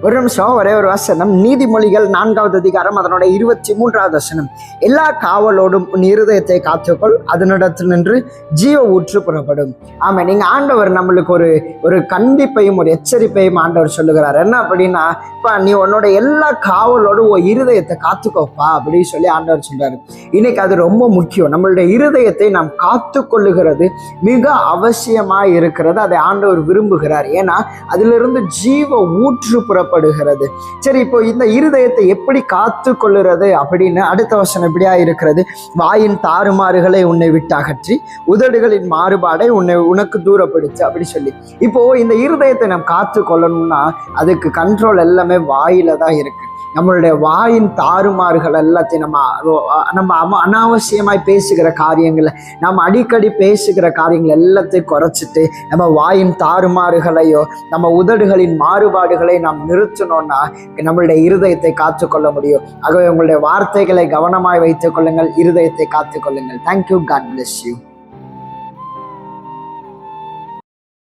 ஒரு நிமிஷம், ஒரே ஒரு வசனம். நீதிமொழிகள் 4வது அதிகாரம் அதனோட 23வது வசனம். எல்லா காவலோடும் உன் இருதயத்தை காத்துக்கொள், அதனிடத்தில் நின்று ஜீவ ஊற்று புறப்படும். ஆமா, நீங்க ஆண்டவர் நம்மளுக்கு ஒரு கண்டிப்பையும் ஒரு எச்சரிப்பையும் ஆண்டவர் சொல்லுகிறார். என்ன அப்படின்னா, நீ உன்னோட எல்லா காவலோடும் உன் இருதயத்தை காத்துக்கோப்பா அப்படின்னு சொல்லி ஆண்டவர் சொல்றாரு. இன்னைக்கு அது ரொம்ப முக்கியம். நம்மளுடைய இருதயத்தை நாம் காத்து கொள்ளுகிறது மிக அவசியமா இருக்கிறது. அதை ஆண்டவர் விரும்புகிறார். ஏன்னா அதிலிருந்து ஜீவ ஊற்று புறப்படுகிறது. சரி, இப்போ இந்த இருதயத்தை எப்படி காத்து கொள்ளுறது அப்படின்னு அடுத்த வசனம் இப்படியா இருக்கிறது. வாயின் தாறுமாறுகளை உன்னை விட்டு அகற்றி, உதடுகளின் மாறுபாடை உனக்கு தூரப்படுத்து அப்படி சொல்லி. இப்போ இந்த இருதயத்தை நாம் காத்து கொள்ளணும்னா அதுக்கு கண்ட்ரோல் எல்லாமே வாயில தான் இருக்கு. நம்மளுடைய வாயின் தாறுமாறுகள் எல்லாத்தையும் நம்ம அனாவசியமாய் பேசுகிற காரியங்களை, நம்ம அடிக்கடி பேசுகிற காரியங்கள் எல்லாத்தையும் குறைச்சிட்டு நம்ம வாயின் தாறுமாறுகளையோ நம்ம உதடுகளின் மாறுபாடுகளை நாம் நிறுத்தணும்னா நம்மளுடைய இருதயத்தை காத்துக்கொள்ள முடியும். ஆகவே உங்களுடைய வார்த்தைகளை கவனமாய் வைத்துக் கொள்ளுங்கள், இருதயத்தை காத்துக்கொள்ளுங்கள். தேங்க்யூ. God bless you.